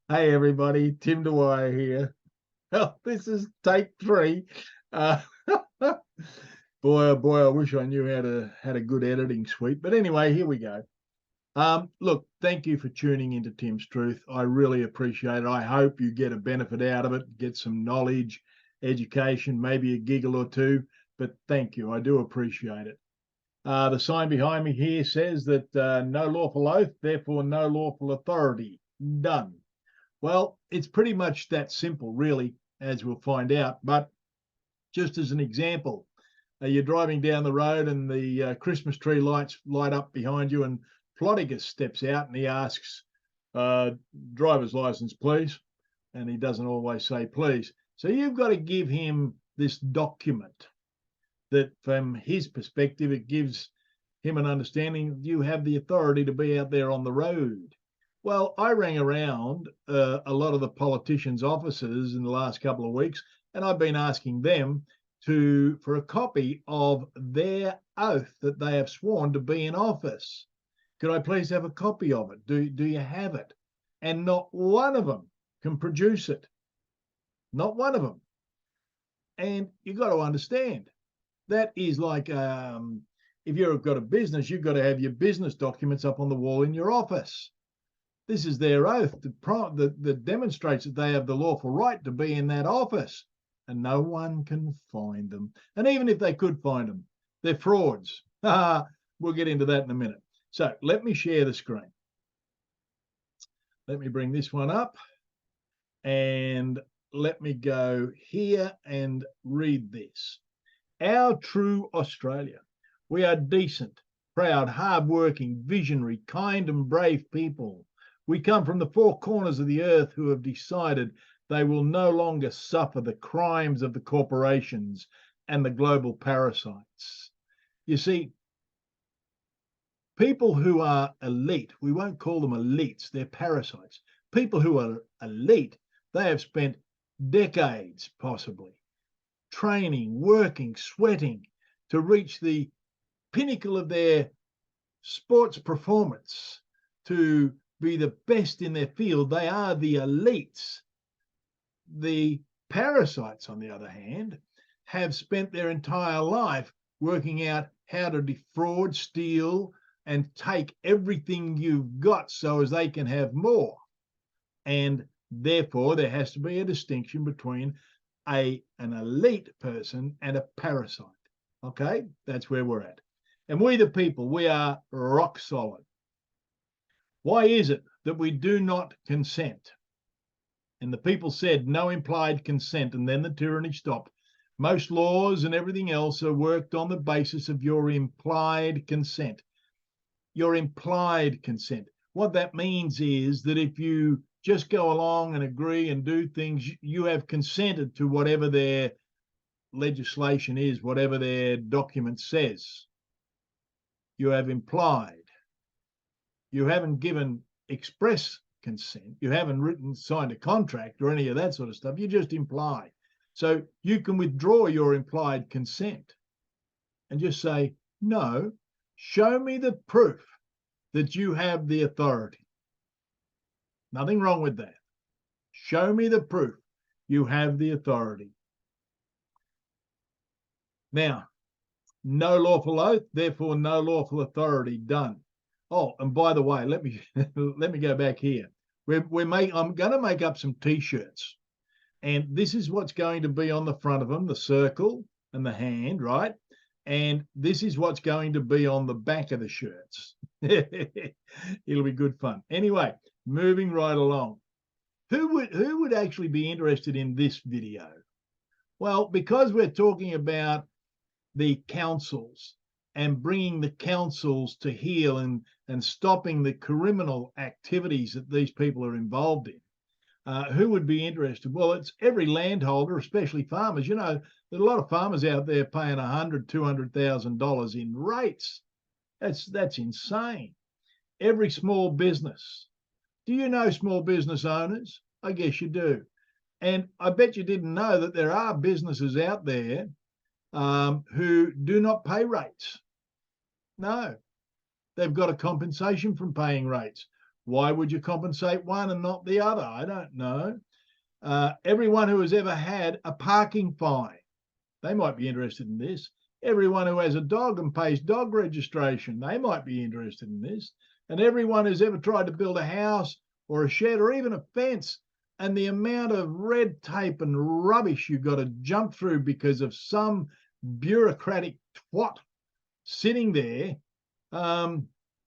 Hey everybody, Tim Dwyer here. Well, this is take three. Uh, boy, oh boy, I wish I knew how to had a good editing suite. But anyway, here we go. Look, thank you for tuning into Tim's Truth. I really appreciate it. I hope you get a benefit out of it, get some knowledge, education, maybe a giggle or two. But thank you, I do appreciate it. The sign behind me here says that no lawful oath, therefore no lawful authority. Done. Well, it's pretty much that simple, really, as we'll find out. But just as an example, you're driving down the road and the Christmas tree lights light up behind you, and Ploticus steps out and he asks, driver's license, please. And he doesn't always say please. So you've got to give him this document that, from his perspective, it gives him an understanding you have the authority to be out there on the road. Well, I rang around a lot of the politicians' offices in the last couple of weeks, and I've been asking them for a copy of their oath that they have sworn to be in office. Could I please have a copy of it? Do you have it? And not one of them can produce it. Not one of them. And you've got to understand that is like if you've got a business, you've got to have your business documents up on the wall in your office. This is their oath that demonstrates that they have the lawful right to be in that office, and no one can find them. And even if they could find them, they're frauds. We'll get into that in a minute. So let me share the screen. Let me bring this one up, and let me go here and read this. Our true Australia. We are decent, proud, hard-working, visionary, kind and brave people. We come from the four corners of the earth who have decided they will no longer suffer the crimes of the corporations and the global parasites. You see, people who are elite, we won't call them elites, they're parasites. People who are elite, they have spent decades, possibly, training, working, sweating to reach the pinnacle of their sports performance, to be the best in their field. They are the elites. The parasites, on the other hand, have spent their entire life working out how to defraud, steal, and take everything you've got so as they can have more. And therefore, there has to be a distinction between an elite person and a parasite. Okay, that's where we're at. And we, the people, we are rock solid. Why is it that we do not consent? And the people said no implied consent, and then the tyranny stopped. Most laws and everything else are worked on the basis of your implied consent. Your implied consent. What that means is that if you just go along and agree and do things, you have consented to whatever their legislation is, whatever their document says. You have implied. You haven't given express consent. You haven't signed a contract or any of that sort of stuff. You just imply. So you can withdraw your implied consent and just say, no, show me the proof that you have the authority. Nothing wrong with that. Show me the proof you have the authority. Now, no lawful oath, therefore no lawful authority. Done. Oh, and by the way, let me go back here. I'm going to make up some T-shirts, and this is what's going to be on the front of them: the circle and the hand, right? And this is what's going to be on the back of the shirts. It'll be good fun. Anyway, moving right along. Who would actually be interested in this video? Well, because we're talking about the councils and bringing the councils to heel and stopping the criminal activities that these people are involved in. Who would be interested? Well, it's every landholder, especially farmers. You know, there's a lot of farmers out there paying $100,000, $200,000 in rates. That's insane. Every small business. Do you know small business owners? I guess you do. And I bet you didn't know that there are businesses out there who do not pay rates. No, they've got a compensation from paying rates. Why would you compensate one and not the other? I don't know. Everyone who has ever had a parking fine, they might be interested in this. Everyone who has a dog and pays dog registration, they might be interested in this. And everyone who's ever tried to build a house or a shed or even a fence, and the amount of red tape and rubbish you've got to jump through because of some bureaucratic twat sitting there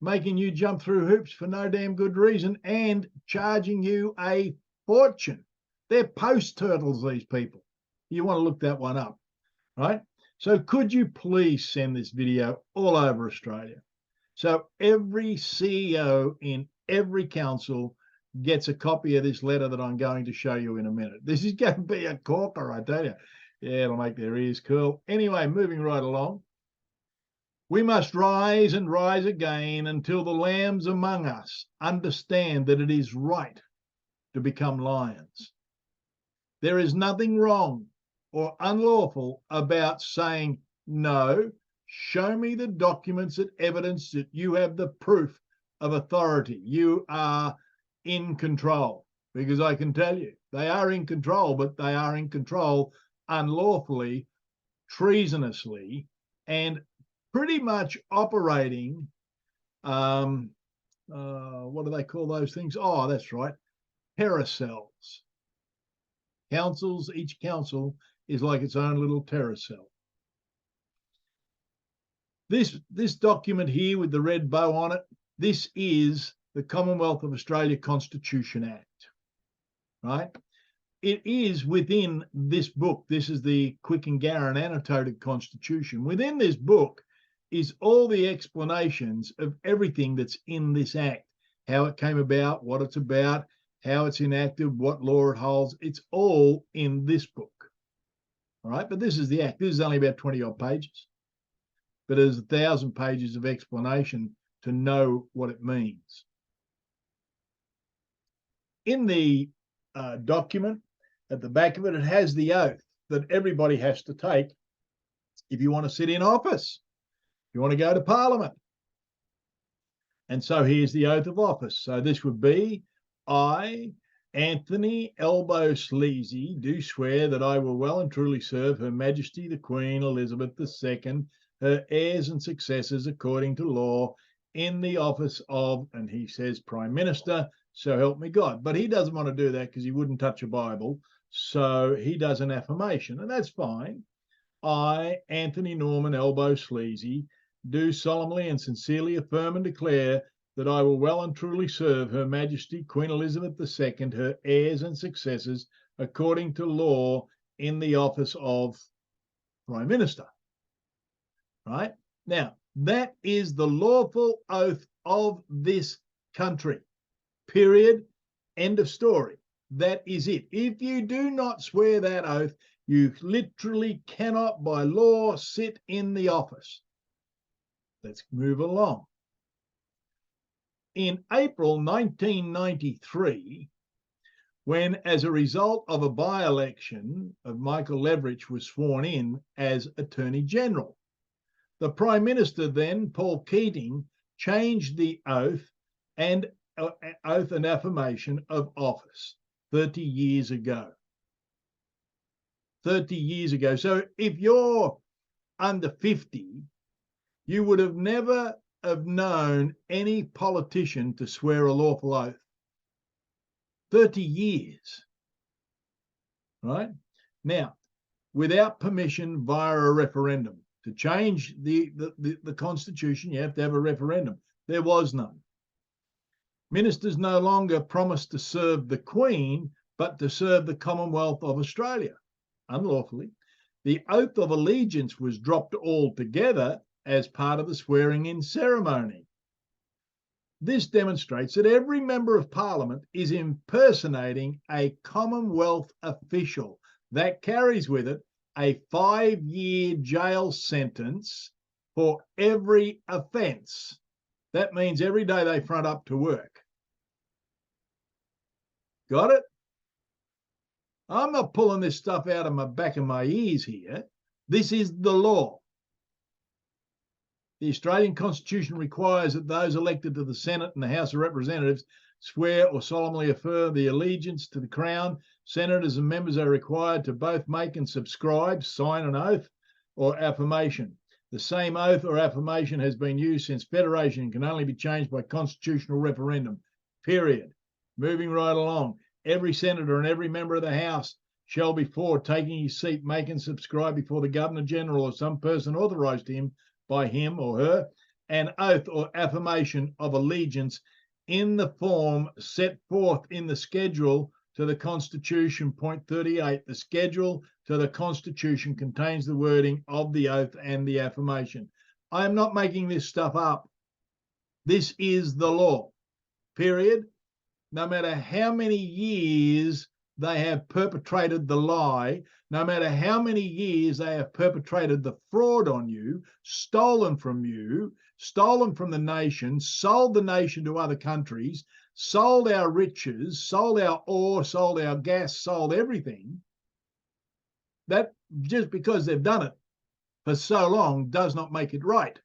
making you jump through hoops for no damn good reason and charging you a fortune. They're post turtles, these people. You want to look that one up, right? So could you please send this video all over Australia? So every CEO in every council gets a copy of this letter that I'm going to show you in a minute. This is going to be a corker, I tell you. Yeah, it'll make their ears curl. Anyway, moving right along. We must rise and rise again until the lambs among us understand that it is right to become lions. There is nothing wrong or unlawful about saying, no, show me the documents that evidence that you have the proof of authority. You are in control. Because I can tell you, they are in control, but they are in control unlawfully, treasonously, and pretty much operating, what do they call those things? Oh, that's right, terracells. Councils, each council is like its own little terracell. This document here with the red bow on it, this is the Commonwealth of Australia Constitution Act, right? It is within this book. This is the Quick and Garran Annotated Constitution. Within this book is all the explanations of everything that's in this act, how it came about, what it's about, how it's enacted, what law it holds. It's all in this book. All right, but this is the act. This is only about 20 odd pages, but there's 1,000 pages of explanation to know what it means. In the document, at the back of it, it has the oath that everybody has to take if you want to sit in office, if you want to go to Parliament. And so here's the oath of office. So this would be, I, Anthony Elbow Sleazy, do swear that I will well and truly serve Her Majesty the Queen Elizabeth II, her heirs and successors according to law, in the office of, and he says, Prime Minister, so help me God. But he doesn't want to do that because he wouldn't touch a Bible. So he does an affirmation, and that's fine. I, Anthony Norman Elbow Sleazy, do solemnly and sincerely affirm and declare that I will well and truly serve Her Majesty Queen Elizabeth II, her heirs and successors, according to law, in the office of Prime Minister. Right? Now, that is the lawful oath of this country. Period. End of story. That is it. If you do not swear that oath, you literally cannot by law sit in the office. Let's move along. In April 1993, when, as a result of a by-election of Michael Leverich, was sworn in as Attorney General, the Prime Minister then, Paul Keating, changed the oath and affirmation of office 30 years ago. 30 years ago. So if you're under 50, you would have never have known any politician to swear a lawful oath. 30 years, right? Now, without permission via a referendum. To change the Constitution, you have to have a referendum. There was none. Ministers no longer promised to serve the Queen, but to serve the Commonwealth of Australia, unlawfully. The oath of allegiance was dropped altogether as part of the swearing-in ceremony. This demonstrates that every member of Parliament is impersonating a Commonwealth official. That carries with it a 5-year jail sentence for every offence. That means every day they front up to work. Got it? I'm not pulling this stuff out of my back of my ears here. This is the law. The Australian Constitution requires that those elected to the Senate and the House of Representatives swear or solemnly affirm the allegiance to the Crown, senators and members are required to both make and subscribe, sign an oath or affirmation. The same oath or affirmation has been used since Federation and can only be changed by constitutional referendum, period. Moving right along, every senator and every member of the House shall, before taking his seat, make and subscribe before the Governor-General or some person authorised him by him or her an oath or affirmation of allegiance in the form set forth in the schedule to the Constitution, point 38. The schedule to the Constitution contains the wording of the oath and the affirmation. I am not making this stuff up. This is the law, period. No matter how many years they have perpetrated the lie, no matter how many years they have perpetrated the fraud on you, stolen from the nation, sold the nation to other countries, sold our riches, sold our ore, sold our gas, sold everything, that just because they've done it for so long does not make it right.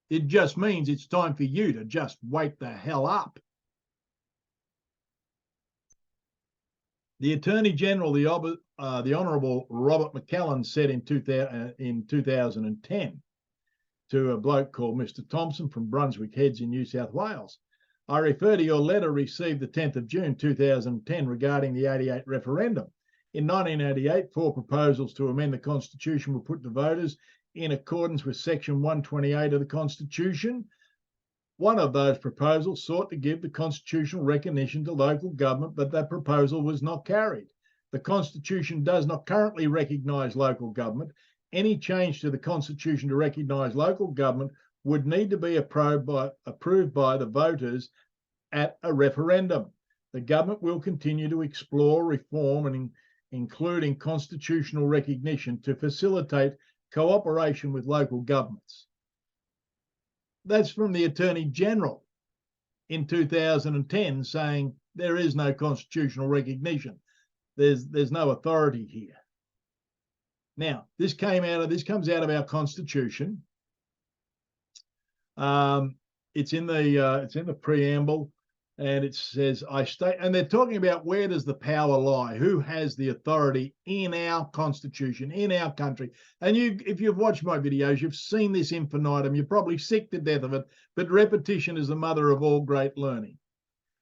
It just means it's time for you to just wake the hell up. The Attorney General, the Honourable Robert McCallum, said in 2010 to a bloke called Mr. Thompson from Brunswick Heads in New South Wales, I refer to your letter received the 10th of June 2010 regarding the 88 referendum. In 1988, 4 proposals to amend the Constitution were put to voters in accordance with Section 128 of the Constitution. One of those proposals sought to give the constitutional recognition to local government, but that proposal was not carried. The Constitution does not currently recognise local government. Any change to the Constitution to recognise local government would need to be approved by the voters at a referendum. The government will continue to explore reform and including constitutional recognition to facilitate cooperation with local governments. That's from the Attorney General in 2010 saying there is no constitutional recognition. There's no authority here. Now, this comes out of our Constitution. It's in the preamble, and it says, I state, and they're talking about where does the power lie? Who has the authority in our Constitution, in our country? And if you've watched my videos, you've seen this infinitum. You're probably sick to death of it, but repetition is the mother of all great learning.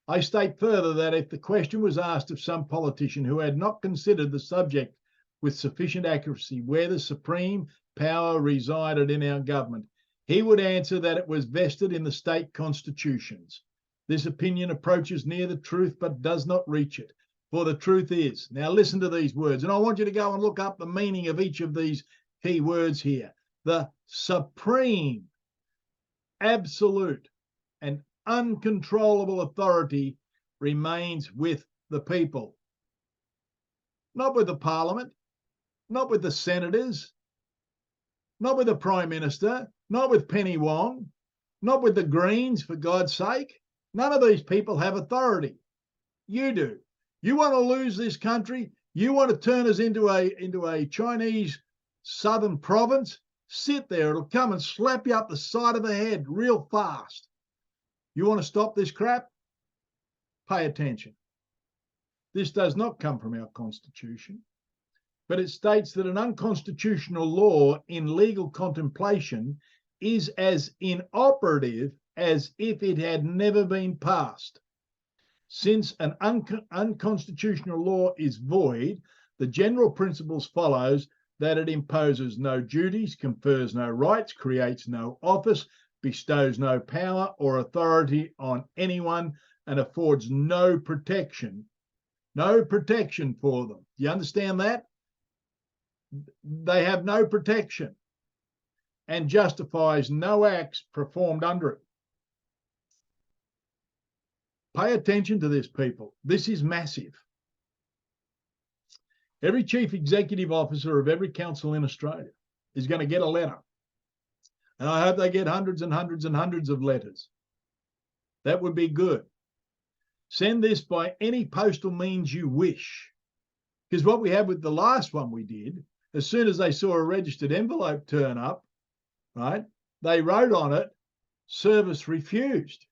I state further that if the question was asked of some politician who had not considered the subject with sufficient accuracy where the supreme power resided in our government, he would answer that it was vested in the state constitutions. This opinion approaches near the truth but does not reach it. For the truth is, now listen to these words, and I want you to go and look up the meaning of each of these key words here. The supreme, absolute, and uncontrollable authority remains with the people. Not with the parliament, not with the senators, not with the Prime Minister, not with Penny Wong, not with the Greens, for God's sake. None of these people have authority. You do. You want to lose this country? You want to turn us into a Chinese southern province? Sit there. It'll come and slap you up the side of the head real fast. You want to stop this crap? Pay attention. This does not come from our Constitution, but it states that an unconstitutional law in legal contemplation is as inoperative as if it had never been passed. Since an unconstitutional law is void, the general principles follows that it imposes no duties, confers no rights, creates no office, bestows no power or authority on anyone, and affords no protection for them. Do you understand that? They have no protection and justifies no acts performed under it. Pay attention to this, people. This is massive. Every chief executive officer of every council in Australia is going to get a letter. And I hope they get hundreds and hundreds and hundreds of letters. That would be good. Send this by any postal means you wish. Because what we had with the last one we did, as soon as they saw a registered envelope turn up, right, they wrote on it, service refused.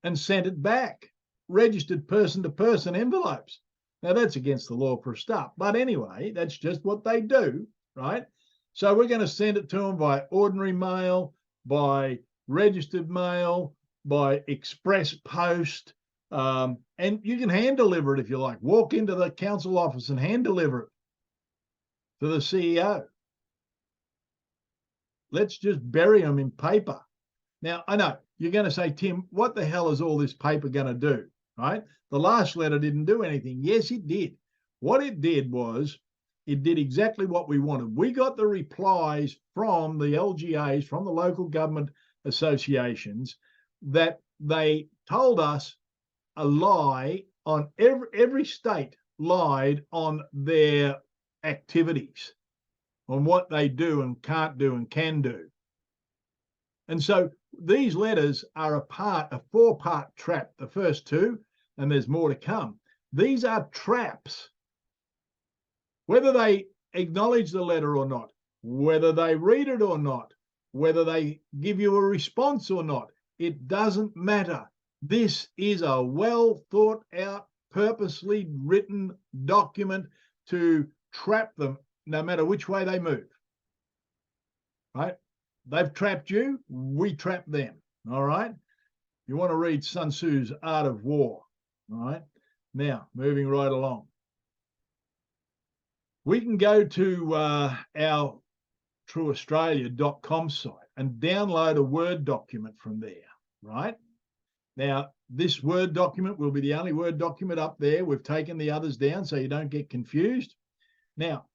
and sent it back, registered person-to-person envelopes. Now, that's against the law for a start. But anyway, that's just what they do, right? So we're going to send it to them by ordinary mail, by registered mail, by express post, and you can hand deliver it if you like. Walk into the council office and hand deliver it to the CEO. Let's just bury them in paper. Now, I know you're going to say, Tim, what the hell is all this paper going to do, right? The last letter didn't do anything. Yes, it did. What it did was it did exactly what we wanted. We got the replies from the LGAs, from the local government associations, that they told us a lie on every state lied on their activities, on what they do and can't do and can do. And so these letters are a four-part trap, the first two, and there's more to come. These are traps. Whether they acknowledge the letter or not, whether they read it or not, whether they give you a response or not, it doesn't matter. This is a well thought out, purposely written document to trap them no matter which way they move, right? They've trapped you, we trap them, all right? You want to read Sun Tzu's Art of War, all right? Now, moving right along. We can go to our trueaustralia.com site and download a Word document from there, right? Now, this Word document will be the only Word document up there. We've taken the others down so you don't get confused. Now,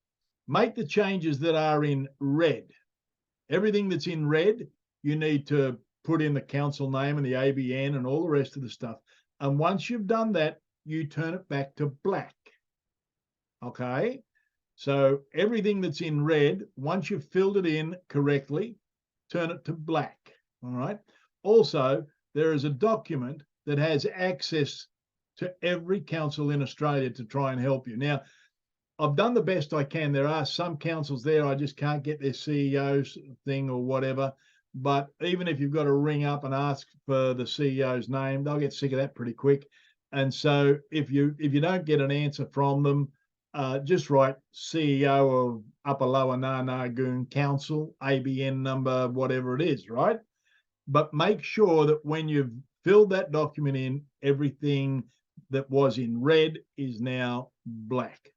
make the changes that are in red. Everything that's in red, you need to put in the council name and the ABN and all the rest of the stuff. And once you've done that, you turn it back to black. Okay? So everything that's in red, once you've filled it in correctly, turn it to black. All right? Also, there is a document that has access to every council in Australia to try and help you. Now, I've done the best I can. There are some councils there, I just can't get their CEO's thing or whatever. But even if you've got to ring up and ask for the CEO's name, they'll get sick of that pretty quick. And so if you don't get an answer from them, just write CEO of Upper Lower Narnagoon Council, ABN number, whatever it is, right? But make sure that when you've filled that document in, everything that was in red is now black.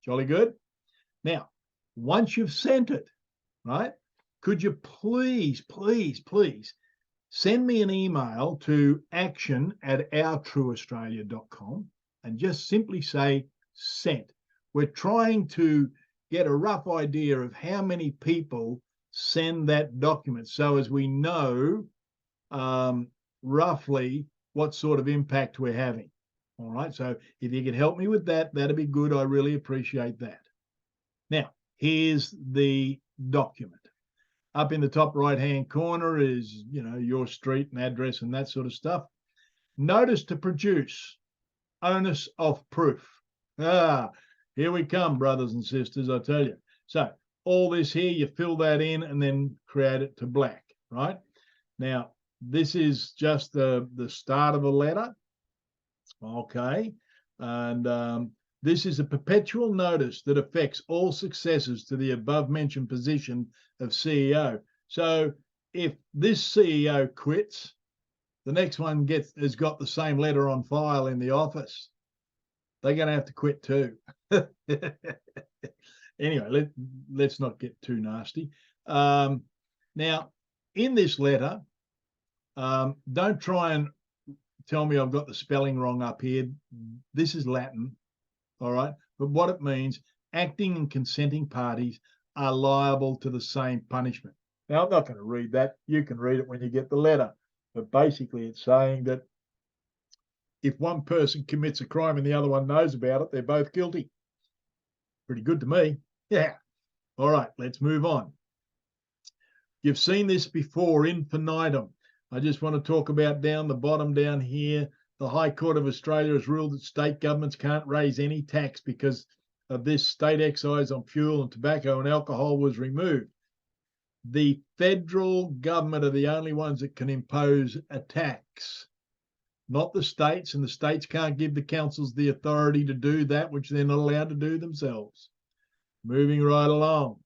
Jolly good. Now, once you've sent it, right, could you please send me an email to action@ourtrueaustralia.com and just simply say sent. We're trying to get a rough idea of how many people send that document so as we know roughly what sort of impact we're having. All right, so if you could help me with that, that'd be good. I really appreciate that. Now, here's the document. Up in the top right-hand corner is, your street and address and that sort of stuff. Notice to produce, onus of proof. Here we come, brothers and sisters, I tell you. So all this here, you fill that in and then create it to black, right? Now, this is just the start of a letter. Okay, and this is a perpetual notice that affects all successors to the above mentioned position of CEO. So if this CEO quits, the next one has got the same letter on file in the office. They're going to have to quit too. Anyway, let's not get too nasty. Now, in this letter, don't try and tell me I've got the spelling wrong up here. This is Latin, all right? But what it means, acting and consenting parties are liable to the same punishment. Now, I'm not going to read that. You can read it when you get the letter. But basically, it's saying that if one person commits a crime and the other one knows about it, they're both guilty. Pretty good to me. Yeah. All right, let's move on. You've seen this before, infinitum. I just want to talk about down the bottom down here. The High Court of Australia has ruled that state governments can't raise any tax because of this. State excise on fuel and tobacco and alcohol was removed. The federal government are the only ones that can impose a tax. not the states, and the states can't give the councils the authority to do that which they're not allowed to do themselves. Moving right along.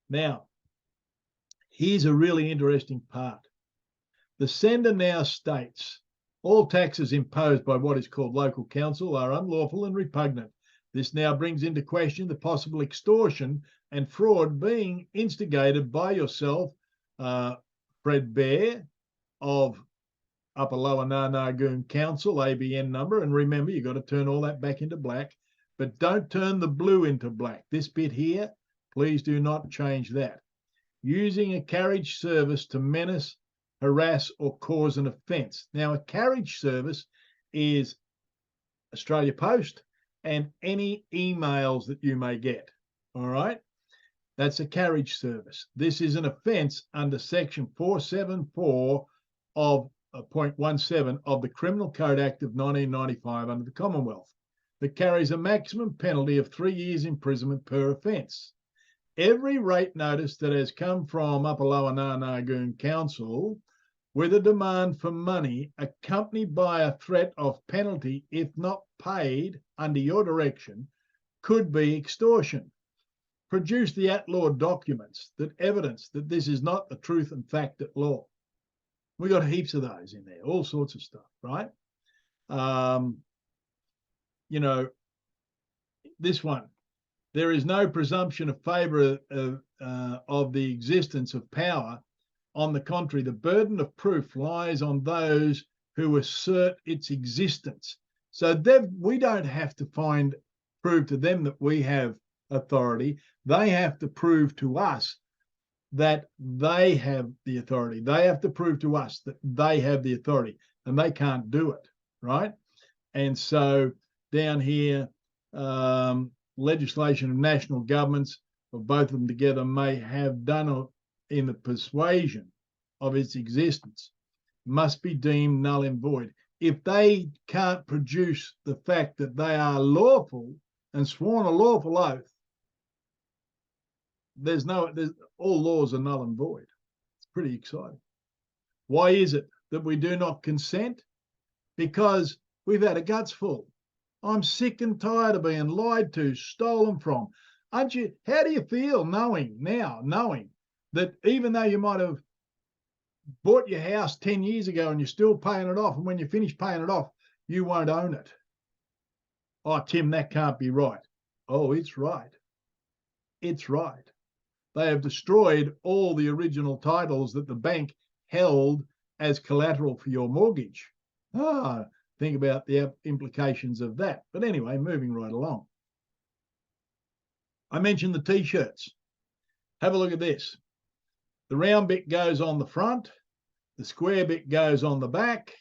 Now, here's a really interesting part. The sender now states, all taxes imposed by what is called local council are unlawful and repugnant. This now brings into question the possible extortion and fraud being instigated by yourself, Fred Bear of Upper Lower Narnagoon Council, ABN number. And remember, you've got to turn all that back into black, but don't turn the blue into black. This bit here, please do not change that. Using a carriage service to menace, harass, or cause an offence. Now, a carriage service is Australia Post and any emails that you may get. All right? That's a carriage service. This is an offence under section 474 of 0.17 of the Criminal Code Act of 1995 under the Commonwealth that carries a maximum penalty of 3 years imprisonment per offence. Every rate notice that has come from Upper Lower Narnagoon Council with a demand for money accompanied by a threat of penalty if not paid under your direction could be extortion. Produce the at-law documents that evidence that this is not the truth and fact at law. We got heaps of those in there, all sorts of stuff, right? You know, this one, there is no presumption of favour of the existence of power. On the contrary, the burden of proof lies on those who assert its existence. So we don't have to prove to them that we have authority. They have to prove to us that they have the authority. They have to prove to us that they have the authority, and they can't do it, right? And so down here, legislation of national governments, or both of them together, may have done in the persuasion of its existence, must be deemed null and void. If they can't produce the fact that they are lawful and sworn a lawful oath, all laws are null and void. It's pretty exciting. Why is it that we do not consent? Because we've had a guts full. I'm sick and tired of being lied to, stolen from. Aren't you? How do you feel knowing that even though you might have bought your house 10 years ago and you're still paying it off, and when you finish paying it off, you won't own it? Oh, Tim, that can't be right. Oh, it's right. It's right. They have destroyed all the original titles that the bank held as collateral for your mortgage. Think about the implications of that. But anyway, moving right along. I mentioned the T-shirts. Have a look at this. The round bit goes on the front. The square bit goes on the back.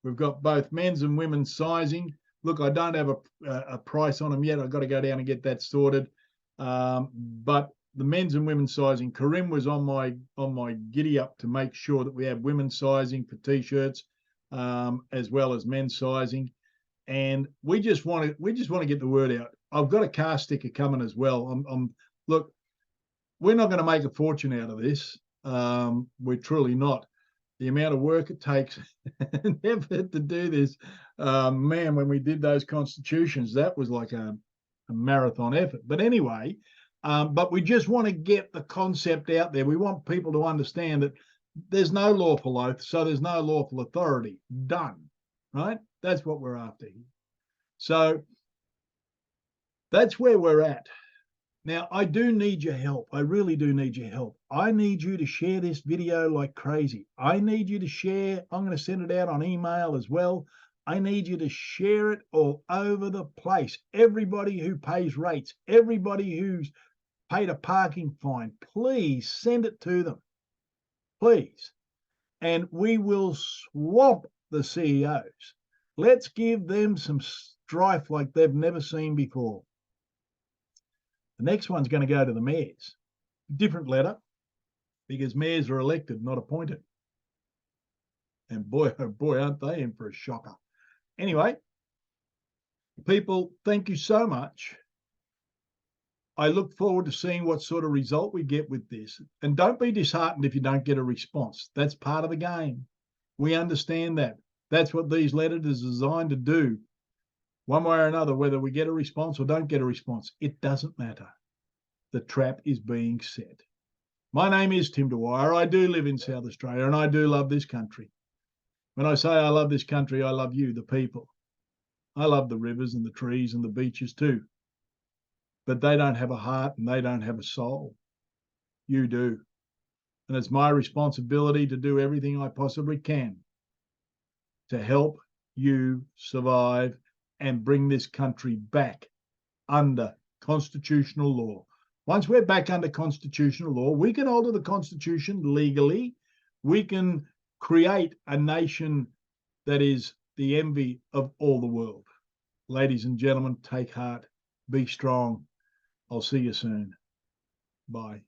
We've got both men's and women's sizing. Look, I don't have a price on them yet. I've got to go down and get that sorted. But the men's and women's sizing, Karim was on my giddy up to make sure that we have women's sizing for T-shirts, as well as men's sizing. And we just want to get the word out. I've got a car sticker coming as well. Look, we're not going to make a fortune out of this. We're truly not. The amount of work it takes and effort to do this, man, when we did those constitutions, that was like a marathon effort. But anyway, but we just want to get the concept out there. We want people to understand that there's no lawful oath, so there's no lawful authority. Done, right? That's what we're after here. So that's where we're at. Now, I do need your help. I really do need your help. I need you to share this video like crazy. I need you to share. I'm going to send it out on email as well. I need you to share it all over the place. Everybody who pays rates, everybody who's paid a parking fine, please send it to them. Please. And we will swamp the CEOs. Let's give them some strife like they've never seen before. The next one's going to go to the mayors. Different letter, because mayors are elected, not appointed. And boy, oh boy, aren't they in for a shocker. Anyway, people, thank you so much. I look forward to seeing what sort of result we get with this. And don't be disheartened if you don't get a response. That's part of the game. We understand that. That's what these letters are designed to do. One way or another, whether we get a response or don't get a response, it doesn't matter. The trap is being set. My name is Tim Dwyer. I do live in South Australia and I do love this country. When I say I love this country, I love you, the people. I love the rivers and the trees and the beaches too. But they don't have a heart and they don't have a soul. You do. And it's my responsibility to do everything I possibly can to help you survive and bring this country back under constitutional law. Once we're back under constitutional law, we can alter the Constitution legally. We can create a nation that is the envy of all the world. Ladies and gentlemen, take heart, be strong. I'll see you soon. Bye.